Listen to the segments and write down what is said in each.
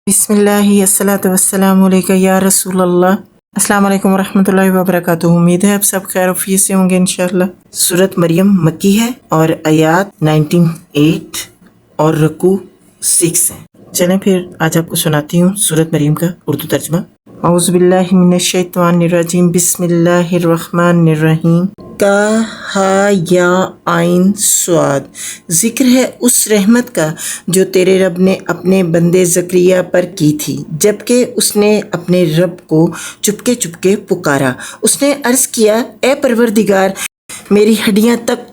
بسم اللہ الصلاۃ والسلام علیکہ یا رسول اللہ۔ السلام علیکم ورحمۃ اللہ وبرکاتہ۔ امید ہے آپ سب خیر وفیت سے ہوں گے انشاءاللہ۔ سورۃ مریم مکی ہے اور آیات 98 اور رکوع 6 ہیں۔ چلیں پھر آج آپ کو سناتی ہوں سورۃ مریم کا اردو ترجمہ۔ اعوذ باللہ من الشیطان الرجیم، بسم اللہ الرحمن الرحیم۔ کہا یا عین صاد، ذکر ہے اس رحمت کا جو تیرے رب نے اپنے بندے زکریا پر کی تھی، جبکہ اس نے اپنے رب کو چپکے چپکے پکارا۔ اس نے عرض کیا، اے پروردگار، میری ہڈیاں تک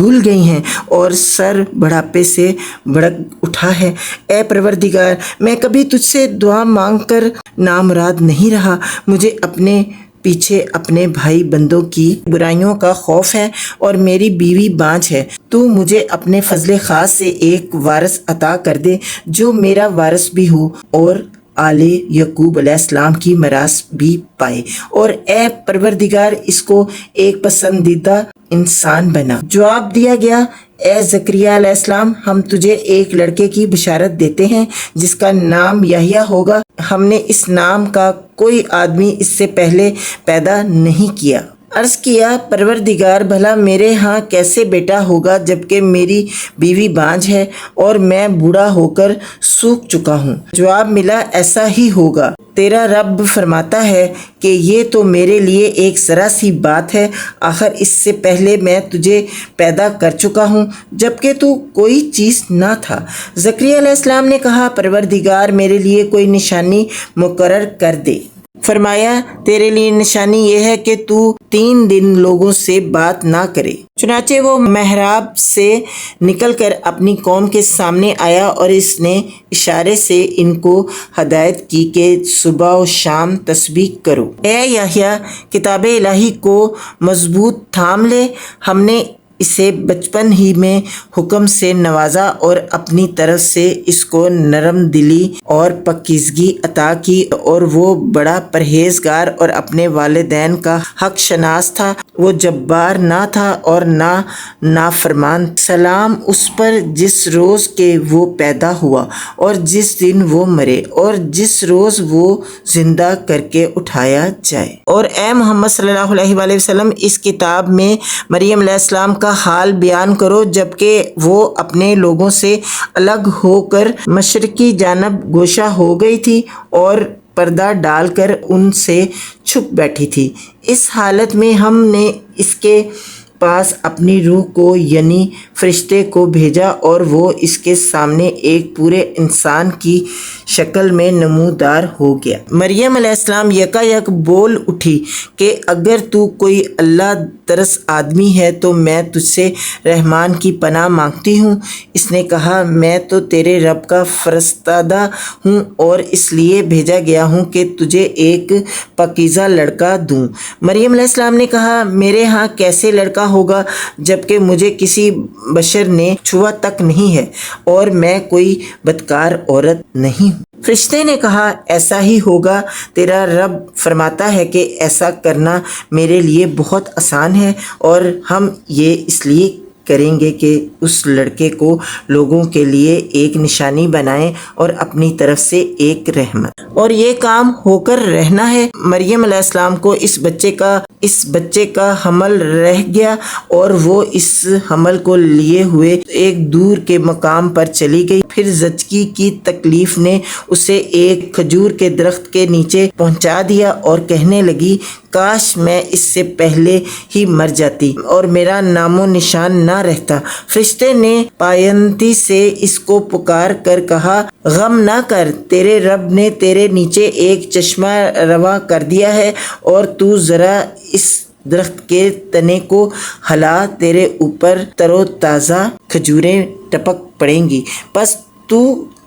گل گئی ہیں اور سر بڑھاپے سے بڑک اٹھا ہے۔ اے پروردگار، میں کبھی تجھ سے دعا مانگ کر نامراد نہیں رہا۔ مجھے اپنے پیچھے اپنے بھائی بندوں کی برائیوں کا خوف ہے اور میری بیوی بانجھ ہے۔ تو مجھے اپنے فضل خاص سے ایک وارث عطا کر دے جو میرا وارث بھی ہو اور آل یعقوب علیہ السلام کی میراث بھی پائے، اور اے پروردگار اس کو ایک پسندیدہ انسان بنا۔ جواب دیا گیا، اے زکریا علیہ السلام، ہم تجھے ایک لڑکے کی بشارت دیتے ہیں جس کا نام یحییٰ ہوگا۔ ہم نے اس نام کا کوئی آدمی اس سے پہلے پیدا نہیں کیا۔ عرض کیا، پروردگار، بھلا میرے ہاں کیسے بیٹا ہوگا جبکہ میری بیوی بانجھ ہے اور میں بوڑھا ہو کر سوکھ چکا ہوں؟ جواب ملا، ایسا ہی ہوگا۔ تیرا رب فرماتا ہے کہ یہ تو میرے لیے ایک ذرا سی بات ہے، آخر اس سے پہلے میں تجھے پیدا کر چکا ہوں جبکہ تو کوئی چیز نہ تھا۔ زکریا علیہ السلام نے کہا، پروردگار، میرے لیے کوئی نشانی مقرر کر دے۔ فرمایا، تیرے لیے نشانی یہ ہے کہ تو 3 دن لوگوں سے بات نہ کرے۔ چنانچہ وہ محراب سے نکل کر اپنی قوم کے سامنے آیا اور اس نے اشارے سے ان کو ہدایت کی کہ صبح و شام تسبیح کرو۔ اے یحییٰ، کتاب الہی کو مضبوط تھام لے، ہم نے اسے بچپن ہی میں حکم سے نوازا اور اپنی طرف سے اس کو نرم دلی اور پاکیزگی عطا کی، اور وہ بڑا پرہیزگار اور اپنے والدین کا حق شناس تھا۔ وہ جبار نہ تھا اور نہ نافرمان۔ سلام اس پر جس روز کے وہ پیدا ہوا اور جس دن وہ مرے اور جس روز وہ زندہ کر کے اٹھایا جائے۔ اور اے محمد صلی اللہ علیہ وآلہ وسلم، اس کتاب میں مریم علیہ السلام کا حال بیان کرو جبکہ وہ اپنے لوگوں سے الگ ہو کر مشرق کی جانب گوشہ ہو گئی تھی اور پردہ ڈال کر ان سے چھپ بیٹھی تھی۔ اس حالت میں ہم نے اس کے پاس اپنی روح کو یعنی فرشتے کو بھیجا اور وہ اس کے سامنے ایک پورے انسان کی شکل میں نمودار ہو گیا۔ مریم علیہ السلام یکا یک بول اٹھی کہ اگر تو کوئی اللہ ترس آدمی ہے تو میں تجھ سے رحمان کی پناہ مانگتی ہوں۔ اس نے کہا، میں تو تیرے رب کا فرستادہ ہوں اور اس لیے بھیجا گیا ہوں کہ تجھے ایک پاکیزہ لڑکا دوں۔ مریم علیہ السلام نے کہا، میرے ہاں کیسے لڑکا ہوگا جبکہ مجھے کسی بشر نے چھوا تک نہیں ہے اور میں کوئی بدکار عورت نہیں ہوں۔ فرشتے نے کہا، ایسا ہی ہوگا، تیرا رب فرماتا ہے کہ ایسا کرنا میرے لیے بہت آسان ہے، اور ہم یہ اس لیے کریں گے کہ اس لڑکے کو لوگوں کے لیے ایک نشانی بنائیں اور اپنی طرف سے ایک رحمت، اور یہ کام ہو کر رہنا ہے۔ مریم علیہ السلام کو اس بچے کا حمل رہ گیا اور وہ اس حمل کو لیے ہوئے ایک دور کے مقام پر چلی گئی۔ پھر زچگی کی تکلیف نے اسے ایک کھجور کے درخت کے نیچے پہنچا دیا اور کہنے لگی، کاش میں اس سے پہلے ہی مر جاتی اور میرا نام و نشان نہ رہتا۔ فرشتے نے پاینتی سے اس کو پکار کر کہا، غم نہ کر، تیرے رب نے تیرے نیچے ایک چشمہ رواں کر دیا ہے، اور تو ذرا اس درخت کے تنے کو ہلا، تیرے اوپر تر و تازہ کھجوریں ٹپک پڑیں گی، پس تو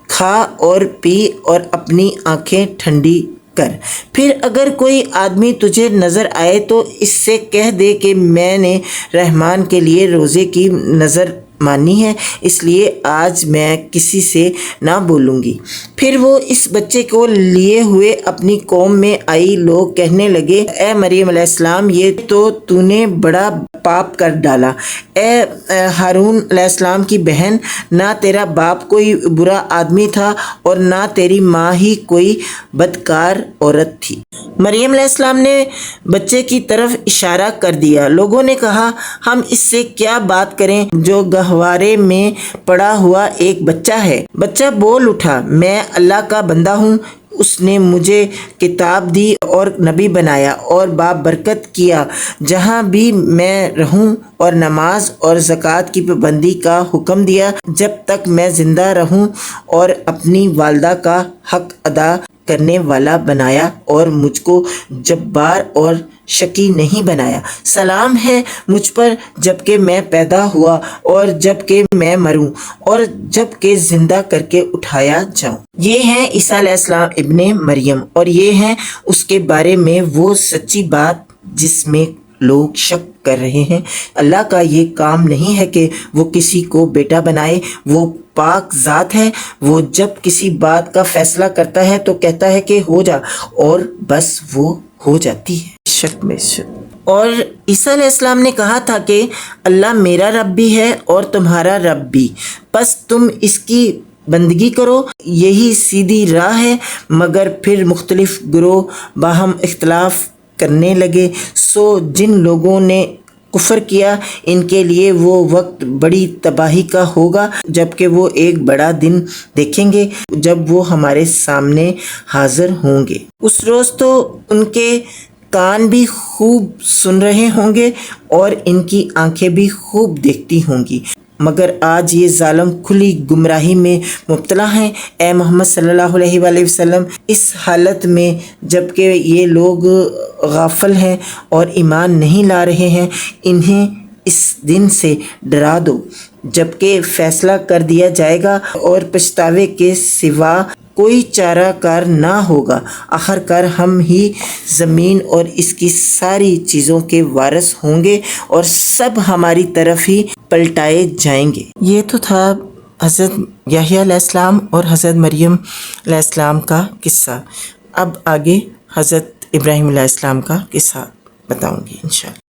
کھا اور پی اور اپنی آنکھیں ٹھنڈی کر۔ پھر اگر کوئی آدمی تجھے نظر آئے تو اس سے کہہ دے کہ میں نے رحمان کے لیے روزے کی نظر مانی ہے، اس لیے آج میں کسی سے نہ بولوں گی۔ پھر وہ اس بچے کو لیے ہوئے اپنی قوم میں آئی۔ لوگ کہنے لگے، اے مریم علیہ السلام، یہ تو نے بڑا پاپ کر ڈالا۔ اے ہارون علیہ السلام کی بہن، نہ تیرا باپ کوئی برا آدمی تھا اور نہ تیری ماں ہی کوئی بدکار عورت تھی۔ مریم علیہ السلام نے بچے کی طرف اشارہ کر دیا۔ لوگوں نے کہا ہم اس سے کیا بات کریں جو گہوارے میں پڑا ہوا ایک بچہ ہے۔ بچہ بول اٹھا، میں اللہ کا بندہ ہوں، اس نے مجھے کتاب دی اور نبی بنایا اور بابرکت کیا، جہاں بھی میں رہوں، اور نماز اور زکوٰۃ کی پابندی کا حکم دیا جب تک میں زندہ رہوں، اور اپنی والدہ کا حق ادا کرنے والا بنایا اور مجھ کو جبار اور شقی نہیں بنایا۔ سلام ہے مجھ پر جب کہ میں پیدا ہوا اور جب کہ میں مروں اور جب کہ زندہ کر کے اٹھایا جاؤں۔ یہ ہیں عیسیٰ علیہ السلام ابن مریم، اور یہ ہیں اس کے بارے میں وہ سچی بات جس میں لوگ شک کر رہے ہیں۔ اللہ کا یہ کام نہیں ہے کہ وہ کسی کو بیٹا بنائے، وہ پاک ذات ہے، وہ جب کسی بات کا فیصلہ کرتا ہے تو کہتا ہے کہ ہو جا، اور بس وہ ہو جاتی ہے۔ شک میں شک۔ اور عیسیٰ علیہ السلام نے کہا تھا کہ اللہ میرا رب بھی ہے اور تمہارا رب بھی، بس تم اس کی بندگی کرو، یہی سیدھی راہ ہے۔ مگر پھر مختلف گروہ باہم اختلاف کرنے لگے، سو جن لوگوں نے کفر کیا ان کے لیے وہ وقت بڑی تباہی کا ہوگا، جبکہ وہ ایک بڑا دن دیکھیں گے جب وہ ہمارے سامنے حاضر ہوں گے۔ اس روز تو ان کے کان بھی خوب سن رہے ہوں گے اور ان کی آنکھیں بھی خوب دیکھتی ہوں گی، مگر آج یہ ظالم کھلی گمراہی میں مبتلا ہیں۔ اے محمد صلی اللہ علیہ وآلہ وسلم، اس حالت میں جب کہ یہ لوگ غافل ہیں اور ایمان نہیں لا رہے ہیں، انہیں اس دن سے ڈرا دو جب کہ فیصلہ کر دیا جائے گا اور پچھتاوے کے سوا کوئی چارہ کار نہ ہوگا۔ آخرکار ہم ہی زمین اور اس کی ساری چیزوں کے وارث ہوں گے اور سب ہماری طرف ہی پلٹائے جائیں گے۔ یہ تو تھا حضرت یحییٰ علیہ السلام اور حضرت مریم علیہ السلام کا قصہ۔ اب آگے حضرت ابراہیم علیہ السلام کا قصہ بتاؤں گی انشاءاللہ۔